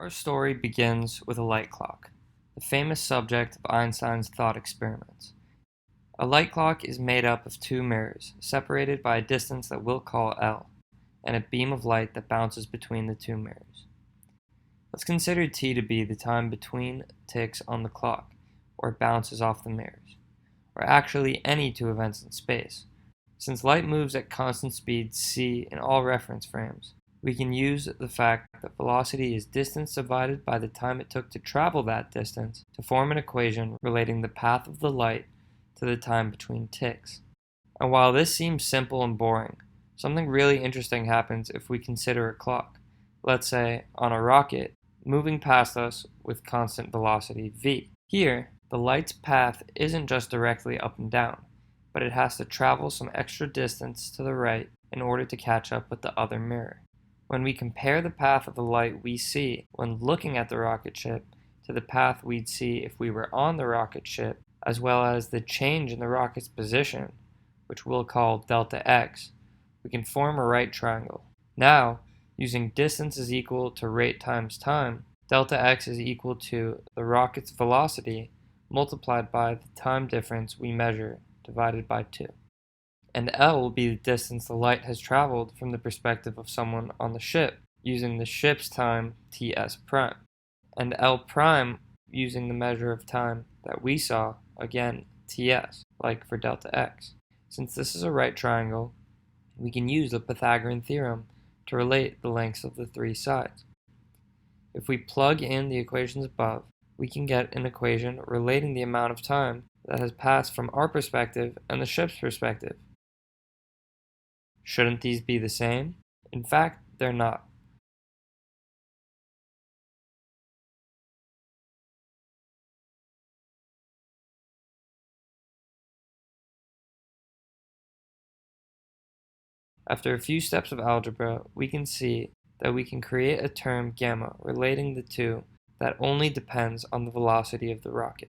Our story begins with a light clock, the famous subject of Einstein's thought experiments. A light clock is made up of two mirrors, separated by a distance that we'll call L, and a beam of light that bounces between the two mirrors. Let's consider t to be the time between ticks on the clock, or it bounces off the mirrors, or actually any two events in space. Since light moves at constant speed c in all reference frames, we can use the fact that velocity is distance divided by the time it took to travel that distance to form an equation relating the path of the light to the time between ticks. And while this seems simple and boring, something really interesting happens if we consider a clock, let's say on a rocket, moving past us with constant velocity v. Here, the light's path isn't just directly up and down, but it has to travel some extra distance to the right in order to catch up with the other mirror. When we compare the path of the light we see when looking at the rocket ship to the path we'd see if we were on the rocket ship, as well as the change in the rocket's position, which we'll call delta x, we can form a right triangle. Now, using distance is equal to rate times time, delta x is equal to the rocket's velocity multiplied by the time difference we measure divided by 2. And L will be the distance the light has traveled from the perspective of someone on the ship, using the ship's time ts prime, and L prime using the measure of time that we saw, again ts, like for delta x. Since this is a right triangle, we can use the Pythagorean theorem to relate the lengths of the three sides. If we plug in the equations above, we can get an equation relating the amount of time that has passed from our perspective and the ship's perspective. Shouldn't these be the same? In fact, they're not. After a few steps of algebra, we can see that we can create a term gamma relating the two that only depends on the velocity of the rocket.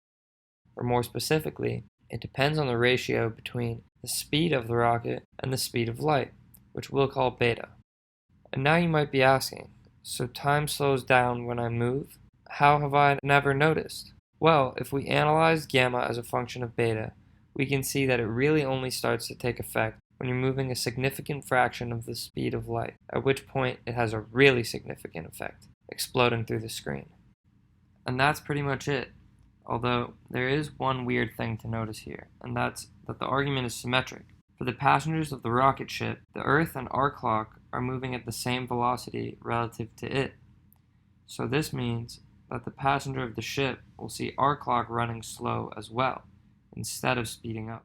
Or more specifically, it depends on the ratio between the speed of the rocket and the speed of light, which we'll call beta. And now you might be asking, so time slows down when I move? How have I never noticed? Well, if we analyze gamma as a function of beta, we can see that it really only starts to take effect when you're moving a significant fraction of the speed of light, at which point it has a really significant effect, exploding through the screen. And that's pretty much it. Although, there is one weird thing to notice here, and that's that the argument is symmetric. For the passengers of the rocket ship, the Earth and our clock are moving at the same velocity relative to it. So this means that the passenger of the ship will see our clock running slow as well, instead of speeding up.